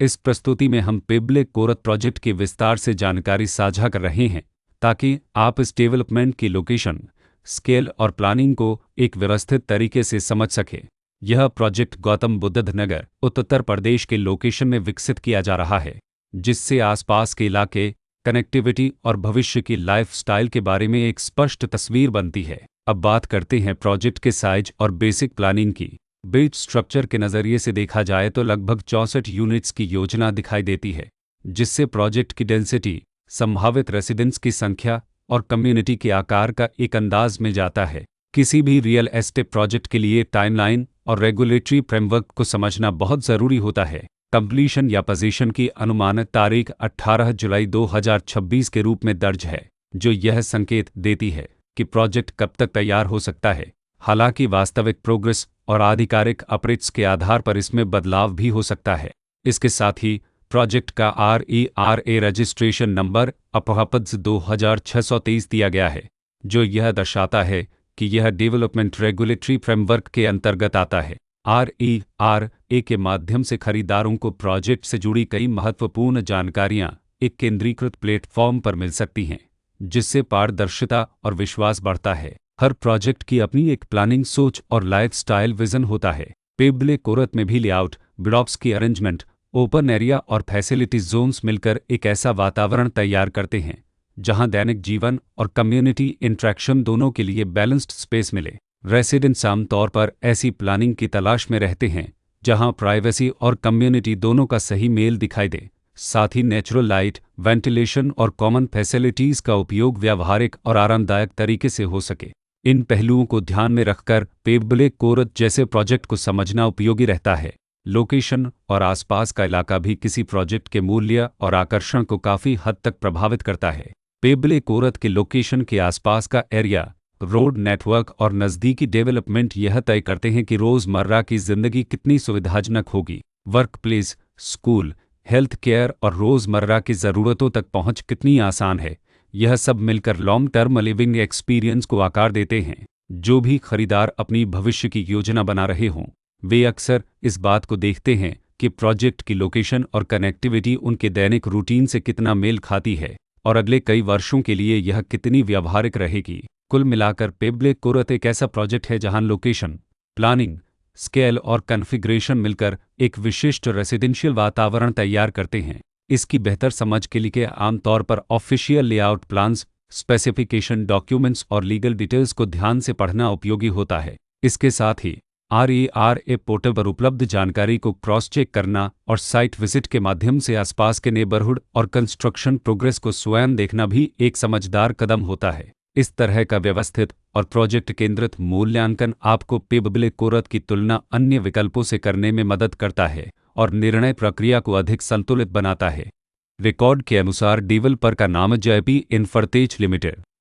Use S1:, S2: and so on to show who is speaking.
S1: इस प्रस्तुति में हम पेबले कोरत प्रोजेक्ट की विस्तार से जानकारी साझा कर रहे हैं ताकि आप इस डेवलपमेंट की लोकेशन, स्केल और प्लानिंग को एक व्यवस्थित तरीके से समझ सकें। यह प्रोजेक्ट गौतम बुद्ध नगर, उत्तर प्रदेश के लोकेशन में विकसित किया जा रहा है, जिससे आसपास के इलाके, कनेक्टिविटी और भविष्य की लाइफस्टाइल के बारे में एक स्पष्ट तस्वीर बनती है। अब बात करते हैं प्रोजेक्ट के साइज और बेसिक प्लानिंग की। बेस स्ट्रक्चर के नज़रिए से देखा जाए तो लगभग 64 यूनिट्स की योजना दिखाई देती है, जिससे प्रोजेक्ट की डेंसिटी, संभावित रेसिडेंट्स की संख्या और कम्युनिटी के आकार का एक अंदाज मिल जाता है। किसी भी रियल एस्टेट प्रोजेक्ट के लिए टाइमलाइन और रेगुलेटरी फ्रेमवर्क को समझना बहुत ज़रूरी होता है। कंप्लीशन या पोजीशन की अनुमानित तारीख 18 जुलाई 2026 के रूप में दर्ज है, जो यह संकेत देती है कि प्रोजेक्ट कब तक तैयार हो सकता है। हालांकि वास्तविक प्रोग्रेस और आधिकारिक अपडेट्स के आधार पर इसमें बदलाव भी हो सकता है। इसके साथ ही प्रोजेक्ट का RERA रजिस्ट्रेशन नंबर अपहपद्स 2623 दिया गया है, जो यह दर्शाता है कि यह डेवलपमेंट रेगुलेटरी फ्रेमवर्क के अंतर्गत आता है। RERA के माध्यम से खरीदारों को प्रोजेक्ट से जुड़ी कई महत्वपूर्ण जानकारियां एक केंद्रीकृत प्लेटफॉर्म पर मिल सकती हैं, जिससे पारदर्शिता और विश्वास बढ़ता है। हर प्रोजेक्ट की अपनी एक प्लानिंग सोच और लाइफस्टाइल विजन होता है। पेबले कोरत में भी लेआउट, ब्लॉक्स की अरेंजमेंट, ओपन एरिया और फैसिलिटी जोन्स मिलकर एक ऐसा वातावरण तैयार करते हैं जहां दैनिक जीवन और कम्युनिटी इंटरेक्शन दोनों के लिए बैलेंस्ड स्पेस मिले। रेसिडेंट्स आमतौर पर ऐसी प्लानिंग की तलाश में रहते हैं जहां प्राइवेसी और कम्युनिटी दोनों का सही मेल दिखाई दे। साथ ही नेचुरल लाइट, वेंटिलेशन और कॉमन फैसिलिटीज़ का उपयोग व्यावहारिक और आरामदायक तरीके से हो सके। इन पहलुओं को ध्यान में रखकर पेबले कोरत जैसे प्रोजेक्ट को समझना उपयोगी रहता है। लोकेशन और आसपास का इलाका भी किसी प्रोजेक्ट के मूल्य और आकर्षण को काफ़ी हद तक प्रभावित करता है। पेबले कोरत के लोकेशन के आसपास का एरिया, रोड नेटवर्क और नज़दीकी डेवलपमेंट यह तय करते हैं कि रोज़मर्रा की ज़िंदगी कितनी सुविधाजनक होगी। Work place, school, health care और रोज़मर्रा की ज़रूरतों तक पहुंच कितनी आसान है। यह सब मिलकर लॉन्ग टर्म लिविंग एक्सपीरियंस को आकार देते हैं। जो भी खरीदार अपनी भविष्य की योजना बना रहे हों, वे अक्सर इस बात को देखते हैं कि प्रोजेक्ट की लोकेशन और कनेक्टिविटी उनके दैनिक रूटीन से कितना मेल खाती है और अगले कई वर्षों के लिए यह कितनी व्यावहारिक रहेगी। कुल मिलाकर पेबले कोरत एक ऐसा प्रोजेक्ट है जहां लोकेशन, प्लानिंग, स्केल और कॉन्फ़िगरेशन मिलकर एक विशिष्ट रेसिडेंशियल वातावरण तैयार करते हैं। इसकी बेहतर समझ के लिए आमतौर पर official layout plans, specification documents और लीगल डिटेल्स को ध्यान से पढ़ना उपयोगी होता है। इसके साथ ही RERA पोर्टल पर उपलब्ध जानकारी को क्रॉस चेक करना और साइट विजिट के माध्यम से आसपास के नेबरहुड और कंस्ट्रक्शन प्रोग्रेस को स्वयं देखना भी एक समझदार कदम होता है। इस तरह का व्यवस्थित और प्रोजेक्ट केंद्रित मूल्यांकन आपको पेबले कोरत की तुलना अन्य विकल्पों से करने में मदद करता है और निर्णय प्रक्रिया को अधिक संतुलित बनाता है। रिकॉर्ड के अनुसार डेवलपर का नाम JP इन्फ्राटेक लिमिटेड